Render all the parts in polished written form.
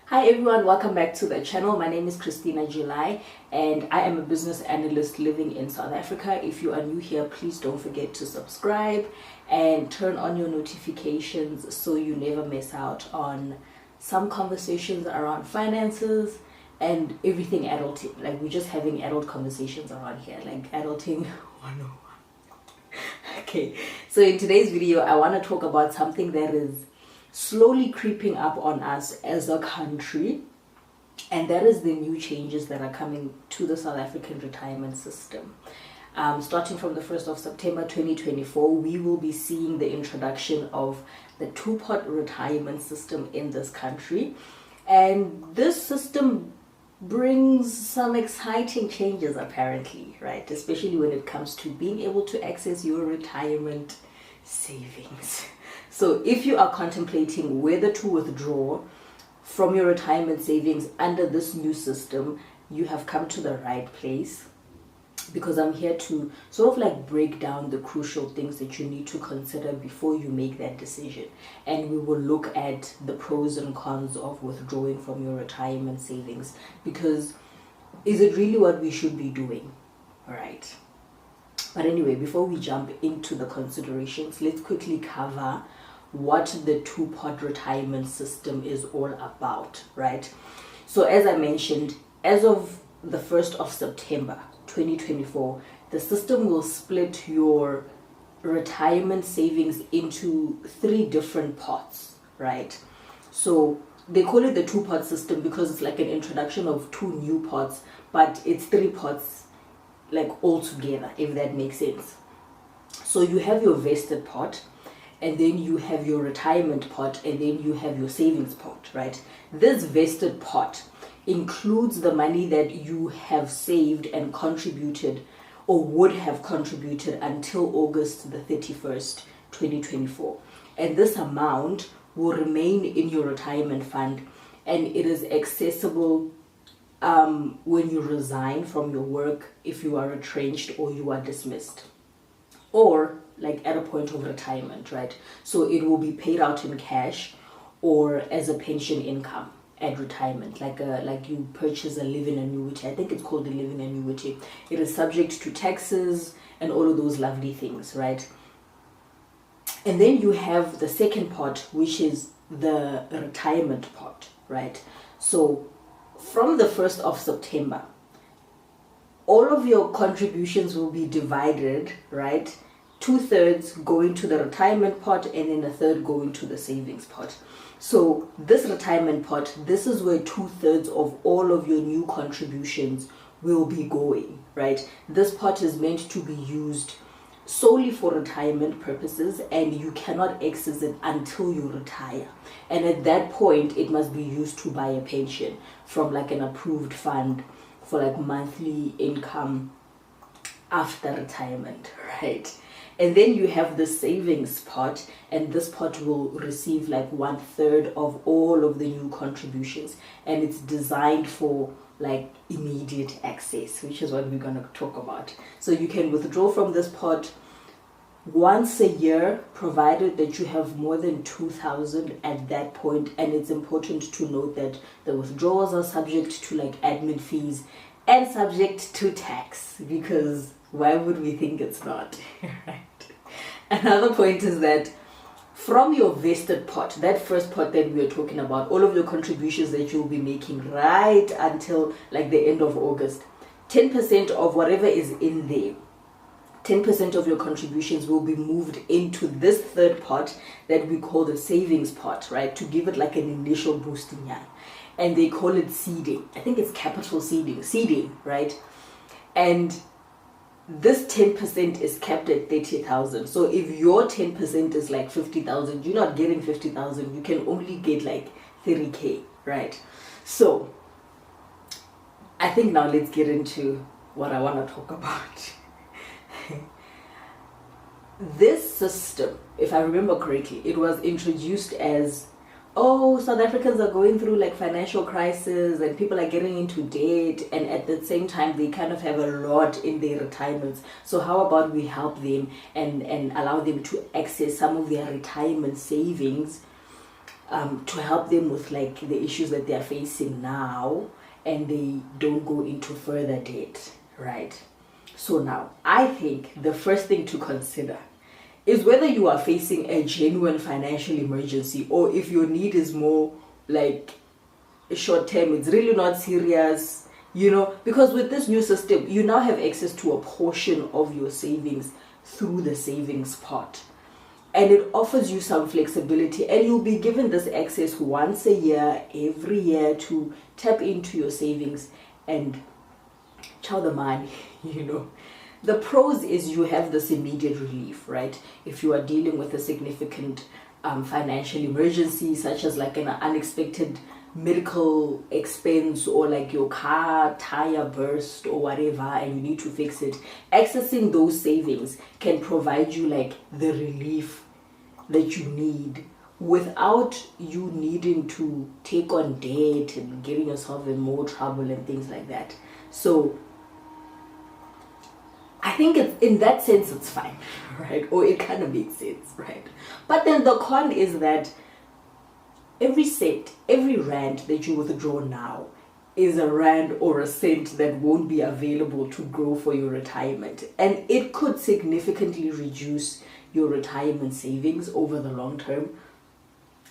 Hi everyone, welcome back to the channel. My name is Christina July and I am a business analyst living in South Africa. If you are new here, please don't forget to subscribe and turn on your notifications so you never miss out on some conversations around finances and everything adulting. Like, we're just having adult conversations around here, like adulting 101. Okay, so in today's video, I want to talk about something that is slowly creeping up on us as a country, and that is the new changes that are coming to the South African retirement system. Starting from the 1st of September 2024, we will be seeing the introduction of the two-pot retirement system in this country, and this system brings some exciting changes apparently, right? Especially when it comes to being able to access your retirement savings. So if you are contemplating whether to withdraw from your retirement savings under this new system, you have come to the right place, because I'm here to sort of like break down the crucial things that you need to consider before you make that decision. And we will look at the pros and cons of withdrawing from your retirement savings, because is it really what we should be doing? All right. But anyway, before we jump into the considerations, let's quickly cover what the two-pot retirement system is all about, right? So as I mentioned, as of the 1st of September 2024, the system will split your retirement savings into 3 different pots, right? So they call it the two-pot system because it's like an introduction of 2 new pots, but it's 3 pots like all together, if that makes sense. So you have your vested pot, and then you have your retirement pot, and then you have your savings pot, right? This vested pot includes the money that you have saved and contributed or would have contributed until August the 31st, 2024. And this amount will remain in your retirement fund, and it is accessible when you resign from your work, if you are retrenched or you are dismissed, or like at a point of retirement, right? So it will be paid out in cash or as a pension income at retirement, like you purchase a living annuity. I think it's called the living annuity. It is subject to taxes and all of those lovely things, right? And then you have the second pot, which is the retirement pot, right? So from the 1st of September, all of your contributions will be divided, right? 2/3 going to the retirement pot, and then 1/3 going to the savings pot. So this retirement pot, this is where 2/3 of all of your new contributions will be going, right? This pot is meant to be used solely for retirement purposes, and you cannot access it until you retire. And at that point, it must be used to buy a pension from like an approved fund for like monthly income after retirement, right? And then you have the savings pot, and this pot will receive like 1/3 of all of the new contributions, and it's designed for like immediate access, which is what we're going to talk about. So you can withdraw from this pot once a year, provided that you have more than 2,000 at that point. And it's important to note that the withdrawals are subject to like admin fees and subject to tax, because why would we think it's not? Right. Another point is that from your vested pot, that first pot that we are talking about, all of your contributions that you'll be making right until like the end of August, 10% of whatever is in there, 10% of your contributions will be moved into this third pot that we call the savings pot, right? To give it like an initial boosting, and they call it seeding. I think it's capital seeding, right? And this 10% is capped at 30,000. So if your 10% is like 50,000, you're not getting 50,000. You can only get like 30K, right? So I think now let's get into what I want to talk about. This system, if I remember correctly, it was introduced as, oh, South Africans are going through like financial crisis and people are getting into debt, and at the same time they kind of have a lot in their retirements. So how about we help them and allow them to access some of their retirement savings to help them with like the issues that they're facing now, and they don't go into further debt, right? So now, I think the first thing to consider is whether you are facing a genuine financial emergency, or if your need is more like short term, it's really not serious, because with this new system, you now have access to a portion of your savings through the savings pot. And it offers you some flexibility, and you'll be given this access once a year, every year, to tap into your savings and chow the money, The pros is you have this immediate relief, right? If you are dealing with a significant financial emergency, such as like an unexpected medical expense, or like your car tire burst or whatever, and you need to fix it, accessing those savings can provide you like the relief that you need without you needing to take on debt and getting yourself in more trouble and things like that. So I think in that sense it's fine, right? Or it kind of makes sense, right? But then the con is that every cent, every rand that you withdraw now is a rand or a cent that won't be available to grow for your retirement. And it could significantly reduce your retirement savings over the long term.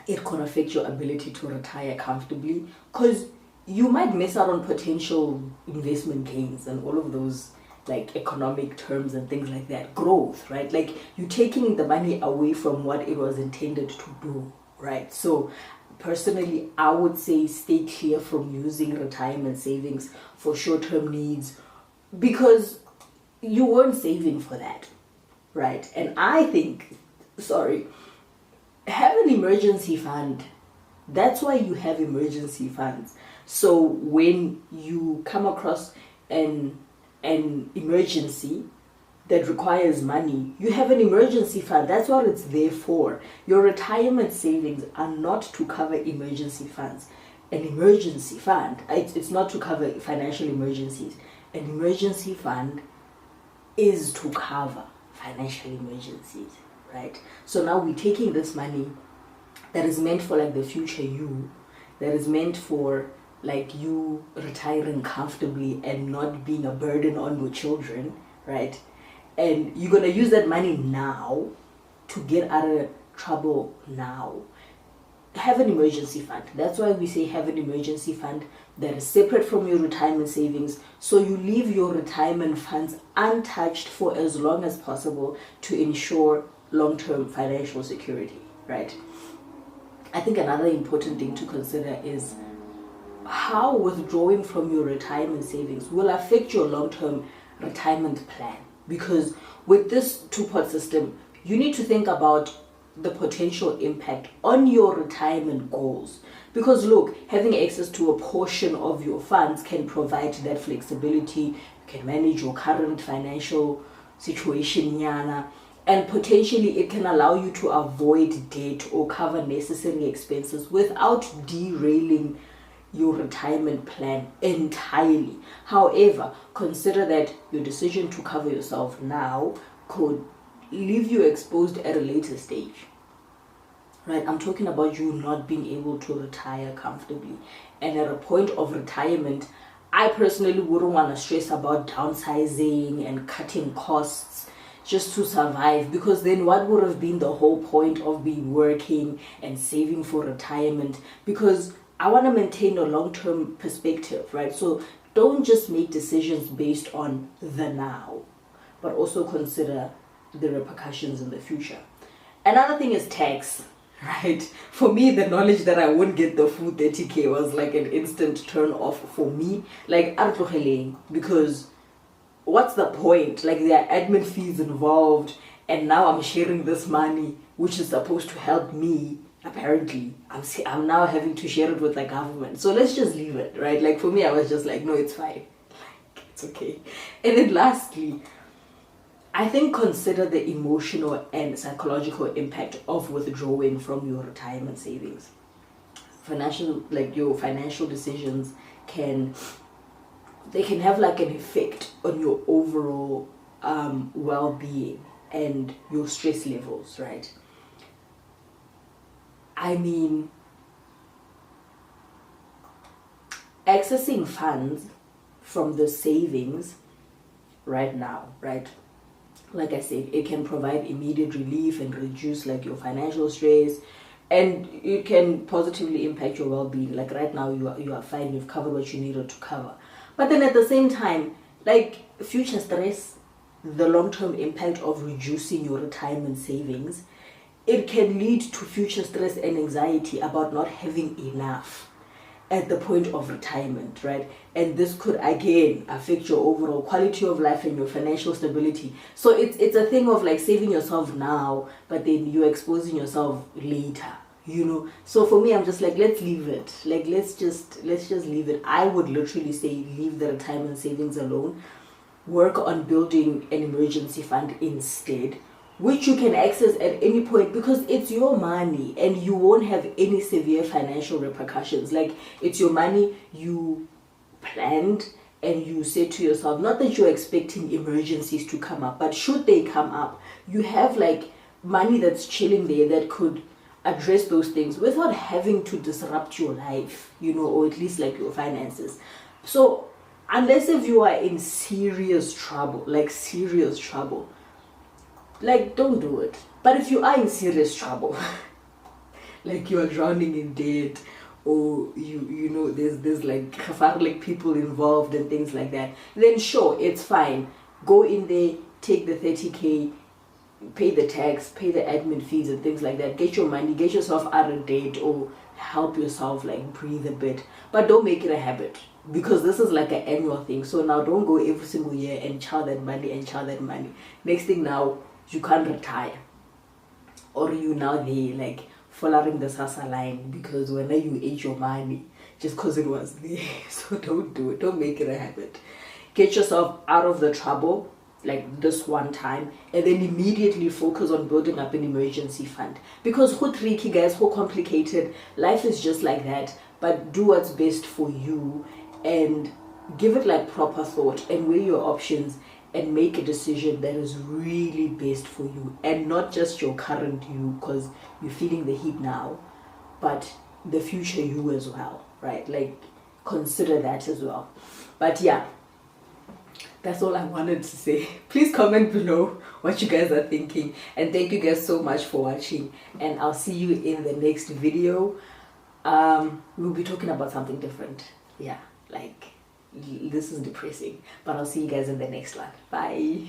It could affect your ability to retire comfortably, because you might miss out on potential investment gains and all of those like economic terms and things like that. Growth, right? Like you're taking the money away from what it was intended to do, right? So personally, I would say stay clear from using retirement savings for short-term needs, because you weren't saving for that, right? And I think, have an emergency fund. That's why you have emergency funds. So when you come across an emergency that requires money, you have an emergency fund. That's what it's there for. Your retirement savings are not to cover emergency funds. An emergency fund, it's not to cover financial emergencies. An emergency fund is to cover financial emergencies, right? So now we're taking this money that is meant for like the future you, that is meant for like you retiring comfortably and not being a burden on your children, right? And you're going to use that money now to get out of trouble now. Have an emergency fund. That's why we say have an emergency fund that is separate from your retirement savings, so you leave your retirement funds untouched for as long as possible to ensure long-term financial security, right? I think another important thing to consider is how withdrawing from your retirement savings will affect your long-term retirement plan. Because with this two-pot system, you need to think about the potential impact on your retirement goals. Because look, having access to a portion of your funds can provide that flexibility. You can manage your current financial situation, and potentially it can allow you to avoid debt or cover necessary expenses without derailing your retirement plan entirely. However, consider that your decision to cover yourself now could leave you exposed at a later stage, right? I'm talking about you not being able to retire comfortably. And at a point of retirement, I personally wouldn't want to stress about downsizing and cutting costs just to survive, because then what would have been the whole point of being working and saving for retirement? Because I want to maintain a long-term perspective, right? So don't just make decisions based on the now, but also consider the repercussions in the future. Another thing is tax, right? For me, the knowledge that I wouldn't get the full 30K was like an instant turn off for me. Like, because what's the point? Like, there are admin fees involved, and now I'm sharing this money, which is supposed to help me. Apparently, I'm now having to share it with the government. So let's just leave it, right? Like, for me, I was just like, no, it's fine. It's okay. And then lastly, I think consider the emotional and psychological impact of withdrawing from your retirement savings. Your financial decisions can have like an effect on your overall well-being and your stress levels, right? I mean, accessing funds from the savings right now, right? Like I said, it can provide immediate relief and reduce like your financial stress, and it can positively impact your well-being. Like right now you are fine, you've covered what you needed to cover. But then at the same time, like future stress, the long-term impact of reducing your retirement savings, it can lead to future stress and anxiety about not having enough at the point of retirement, right? And this could again affect your overall quality of life and your financial stability. So it's a thing of like saving yourself now, but then you're exposing yourself later, you know. So for me, I'm just like, let's leave it. Like let's just leave it. I would literally say leave the retirement savings alone. Work on building an emergency fund instead, which you can access at any point, because it's your money and you won't have any severe financial repercussions. Like it's your money, you planned, and you say to yourself, not that you're expecting emergencies to come up, but should they come up, you have like money that's chilling there that could address those things without having to disrupt your life, you know, or at least like your finances. So unless if you are in serious trouble, like don't do it. But if you are in serious trouble, like you are drowning in debt, or you know there's like people involved and things like that, then sure, it's fine. Go in there, take the 30K, pay the tax, pay the admin fees and things like that, get your money, get yourself out of debt, or help yourself like breathe a bit. But don't make it a habit, because this is like an annual thing. So now don't go every single year and chow that money. Next thing, now you can't retire, or you now there like following the SASA line, because when you ate your money just because it was there. So don't do it. Don't make it a habit. Get yourself out of the trouble like this one time, and then immediately focus on building up an emergency fund, because who tricky, guys, who complicated, life is just like that. But do what's best for you and give it like proper thought and weigh your options and make a decision that is really best for you, and not just your current you, because you're feeling the heat now, but the future you as well, right? Like consider that as well. But yeah, that's all I wanted to say. Please comment below what you guys are thinking, and thank you guys so much for watching, and I'll see you in the next video. We'll be talking about something different. Yeah, like this is depressing, but I'll see you guys in the next one. Bye.